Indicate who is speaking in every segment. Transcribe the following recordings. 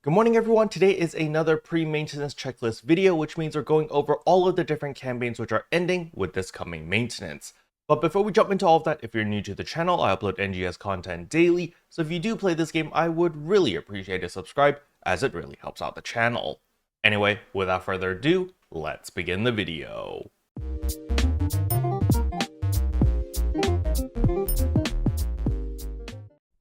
Speaker 1: Good morning everyone, today is another pre-maintenance checklist video, which means we're going over all of the different campaigns which are ending with this coming maintenance. But before we jump into all of that, if you're new to the channel, I upload NGS content daily, so if you do play this game, I would really appreciate a subscribe, as it really helps out the channel. Anyway, without further ado, let's begin the video.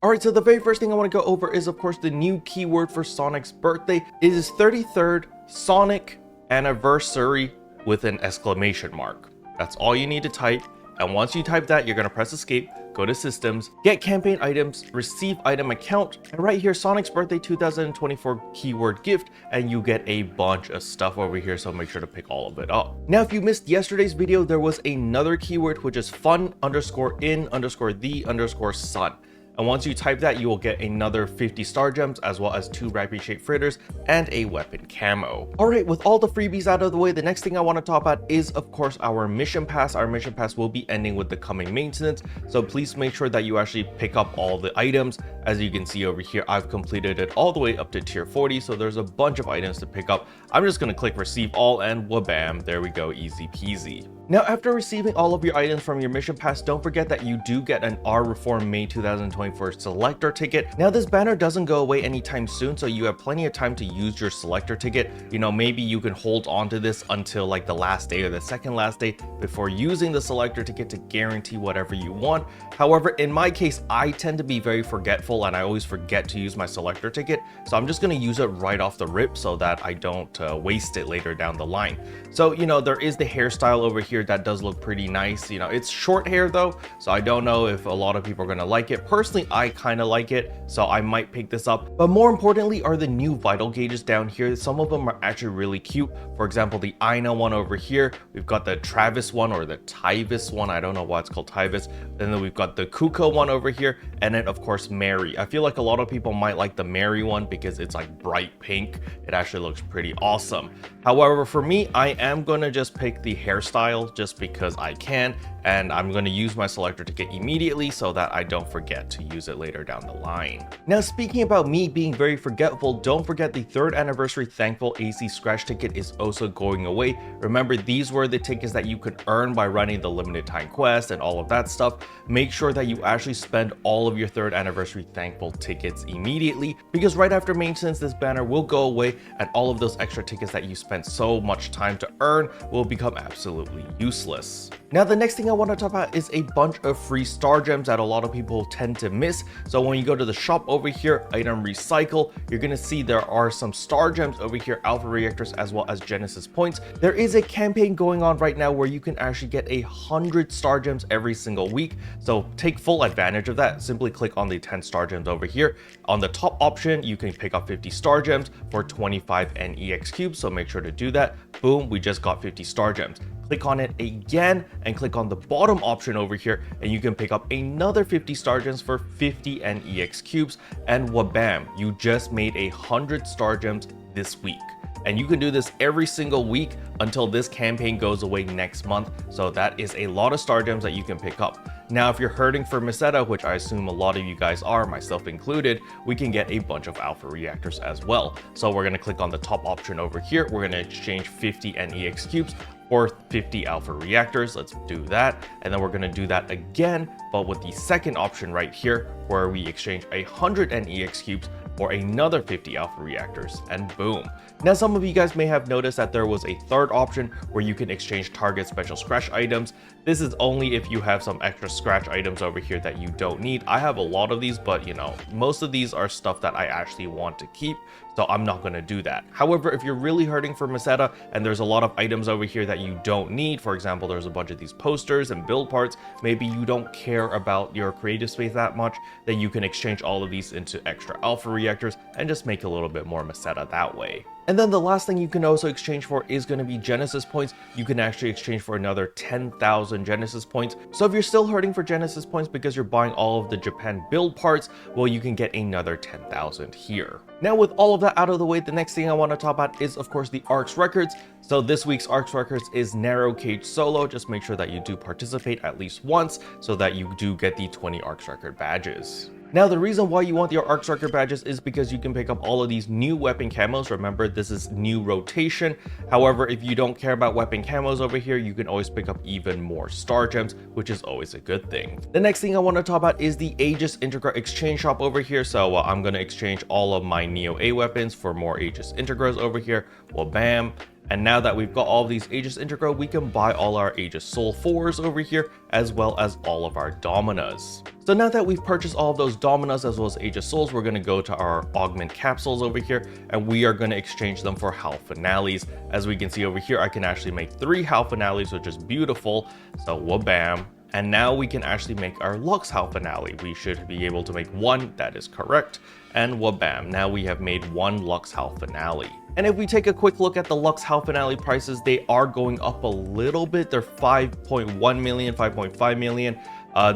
Speaker 1: Alright, so the very first thing I want to go over is of course the new keyword for Sonic's birthday. It is 33rd Sonic Anniversary with an exclamation mark. That's all you need to type, and once you type that, you're going to press escape, go to systems, get campaign items, receive item account, and right here Sonic's birthday 2024 keyword gift, and you get a bunch of stuff over here, so make sure to pick all of it up. Now if you missed yesterday's video, there was another keyword which is fun_in_the_sun. And once you type that, you will get another 50 star gems, as well as 2 rapid shape fritters and a weapon camo. Alright, with all the freebies out of the way, the next thing I want to talk about is of course our mission pass. Our mission pass will be ending with the coming maintenance, so please make sure that you actually pick up all the items. As you can see over here, I've completed it all the way up to tier 40, so there's a bunch of items to pick up. I'm just going to click receive all and wabam, there we go, easy peasy. Now after receiving all of your items from your mission pass, don't forget that you do get an R Reform May 2024 Selector Ticket. Now this banner doesn't go away anytime soon, so you have plenty of time to use your Selector Ticket. You know, maybe you can hold on to this until like the last day or the second last day before using the Selector Ticket to guarantee whatever you want. However, in my case, I tend to be very forgetful and I always forget to use my Selector Ticket, so I'm just going to use it right off the rip so that I don't waste it later down the line. So, you know, there is the hairstyle over here that does look pretty nice. You know, it's short hair though, so I don't know if a lot of people are going to like it. Personally, I kind of like it, so I might pick this up. But more importantly are the new vital gauges down here. Some of them are actually really cute. For example, the Ina one over here, we've got the Travis one, or the Tyvis one, I don't know why it's called Tyvis. And then we've got the Kuko one over here, and then of course Mary. I feel like a lot of people might like the Mary one because it's like bright pink. It actually looks pretty awesome. However, for me, I am going to just pick the hairstyle just because I can, and I'm going to use my Selector Ticket immediately so that I don't forget to use it later down the line. Now speaking about me being very forgetful, don't forget the 3rd anniversary Thankful AC Scratch Ticket is also going away. Remember, these were the tickets that you could earn by running the limited time quest and all of that stuff. Make sure that you actually spend all of your 3rd anniversary Thankful tickets immediately, because right after maintenance this banner will go away and all of those extra tickets that you spent so much time to earn will become absolutely useless. Now the next thing I want to talk about is a bunch of free star gems that a lot of people tend to miss. So when you go to the shop over here, item recycle, you're going to see there are some star gems over here, alpha reactors, as well as Genesis points. There is a campaign going on right now where you can actually get 100 star gems every single week, so take full advantage of that. Simply click on the 10 star gems over here. On the top option, you can pick up 50 star gems for 25 NEX cubes, so make sure to do that. Boom, we just got 50 star gems. Click on it again and click on the bottom option over here, and you can pick up another 50 star gems for 50 NEX cubes, and wabam, you just made 100 star gems this week. And you can do this every single week until this campaign goes away next month, so that is a lot of star gems that you can pick up. Now if you're hurting for Meseta, which I assume a lot of you guys are, myself included, we can get a bunch of alpha reactors as well. So we're going to click on the top option over here. We're going to exchange 50 NEX cubes or 50 alpha reactors. Let's do that, and then we're going to do that again, but with the second option right here, where we exchange 100 NEX cubes for another 50 alpha reactors, and boom. Now some of you guys may have noticed that there was a third option where you can exchange target special scratch items. This is only if you have some extra scratch items over here that you don't need. I have a lot of these, but you know, most of these are stuff that I actually want to keep, so I'm not going to do that. However, if you're really hurting for Meseta and there's a lot of items over here that you don't need, for example, there's a bunch of these posters and build parts, maybe you don't care about your creative space that much, then you can exchange all of these into extra alpha reactors and just make a little bit more Meseta that way. And then the last thing you can also exchange for is going to be Genesis points. You can actually exchange for another 10,000 Genesis points. So if you're still hurting for Genesis points because you're buying all of the Japan build parts, well, you can get another 10,000 here. Now with all of that out of the way, the next thing I want to talk about is of course the Arks Records. So this week's Arks Records is narrow cage solo. Just make sure that you do participate at least once so that you do get the 20 Arks Record badges. Now, the reason why you want your Arks Record badges is because you can can pick up all of these new weapon camos. Remember, this is new rotation. However, if you don't care about weapon camos over here, you can always pick up even more star gems, which is always a good thing. The next thing I want to talk about is the Aegis Integra exchange shop over here. So I'm going to exchange all of my Neo A weapons for more Aegis Integras over here. Well, bam. And now that we've got all of these Aegis Integra, we can buy all our Aegis Soul 4s over here, as well as all of our Dominas. So now that we've purchased all of those Dominas as well as Aegis Souls, we're going to go to our Augment Capsules over here, and we are going to exchange them for Halphinales. As we can see over here, I can actually make 3 Halphinales, which is beautiful. So wabam. And now we can actually make our Lux Halphinale. We should be able to make 1, that is correct. And wabam, now we have made 1 Lux Halphinale. And if we take a quick look at the Lux Halphinale prices, they are going up a little bit. They're 5.1 million, 5.5 million.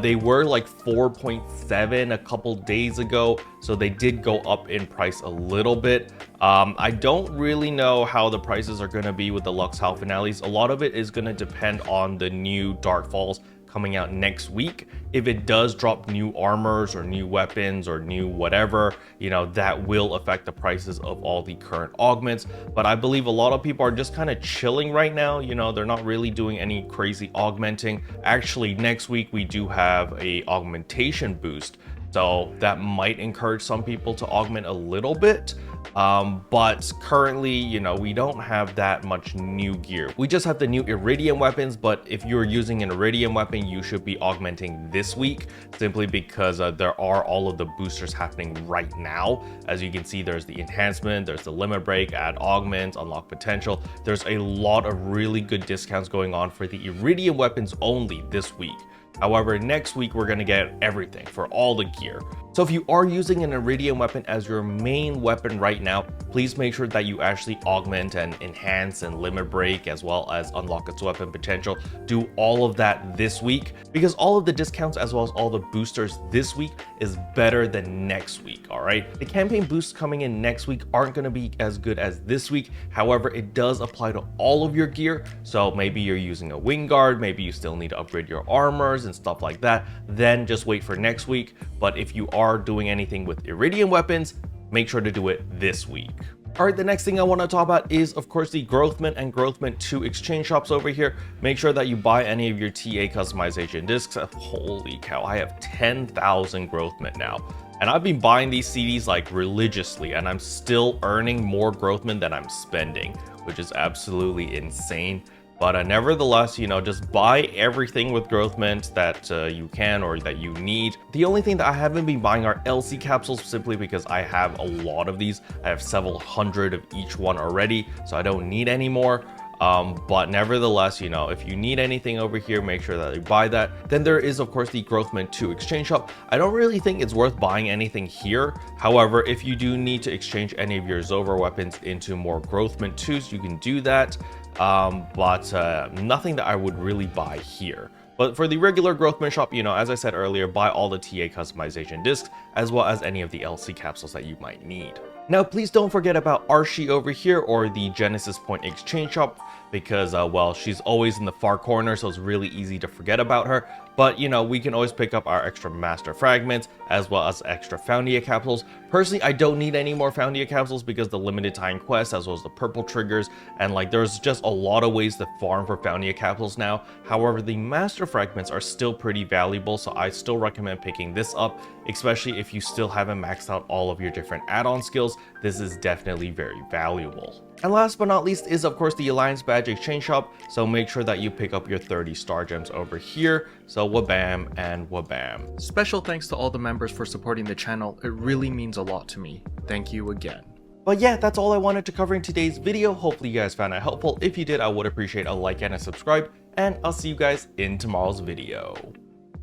Speaker 1: They were like 4.7 a couple days ago, so they did go up in price a little bit. I don't really know how the prices are going to be with the Lux Halphinales. A lot of it is going to depend on the new Darkfalls coming out next week. If it does drop new armors or new weapons or new whatever, you know, that will affect the prices of all the current augments. But I believe a lot of people are just kind of chilling right now. You know, they're not really doing any crazy augmenting. Actually, next week we do have a augmentation boost, so that might encourage some people to augment a little bit. But currently, you know, we don't have that much new gear. We just have the new Eredium weapons, but if you're using an Eredium weapon, you should be augmenting this week, simply because there are all of the boosters happening right now. As you can see, there's the enhancement, there's the limit break, add augments, unlock potential. There's a lot of really good discounts going on for the Eredium weapons only this week. However, next week we're going to get everything for all the gear. So if you are using an Eredium weapon as your main weapon right now, please make sure that you actually augment and enhance and limit break, as well as unlock its weapon potential. Do all of that this week, because all of the discounts as well as all the boosters this week is better than next week. All right, the campaign boosts coming in next week aren't going to be as good as this week. However, it does apply to all of your gear. So maybe you're using a wing guard, maybe you still need to upgrade your armors and stuff like that, then just wait for next week. But if you are doing anything with Eredium weapons, make sure to do it this week. All right, the next thing I want to talk about is, of course, the Growthment and Growthment 2 exchange shops over here. Make sure that you buy any of your TA customization discs. Holy cow, I have 10,000 Growthment now. And I've been buying these CDs like religiously, and I'm still earning more Growthment than I'm spending, which is absolutely insane. But nevertheless, you know, just buy everything with Growthment that you can or that you need. The only thing that I haven't been buying are LC capsules, simply because I have a lot of these. I have several hundred of each one already, so I don't need any more. But nevertheless, you know, if you need anything over here, make sure that you buy that. Then there is, of course, the Growthment 2 exchange shop. I don't really think it's worth buying anything here. However, if you do need to exchange any of your Zover weapons into more Growthment 2s, you can do that. But nothing that I would really buy here. But for the regular Growthment shop, you know, as I said earlier, buy all the TA customization discs, as well as any of the LC capsules that you might need. Now, please don't forget about Archie over here, or the Genesis Point exchange shop, because, well, she's always in the far corner, so it's really easy to forget about her. But, you know, we can always pick up our extra Master Fragments, as well as extra Foundia capsules. Personally, I don't need any more Foundia capsules because the limited time quests, as well as the purple triggers, and like there's just a lot of ways to farm for Foundia capsules now. However, the Master Fragments are still pretty valuable, so I still recommend picking this up, especially if you still haven't maxed out all of your different add-on skills. This is definitely very valuable. And last but not least is, of course, the Alliance Badge Exchange Shop, so make sure that you pick up your 30 star gems over here. So wabam and wabam.
Speaker 2: Special thanks to all the members for supporting the channel. It really means a lot to me. Thank you again.
Speaker 1: But yeah, that's all I wanted to cover in today's video. Hopefully you guys found it helpful. If you did, I would appreciate a like and a subscribe, and I'll see you guys in tomorrow's video.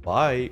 Speaker 1: Bye.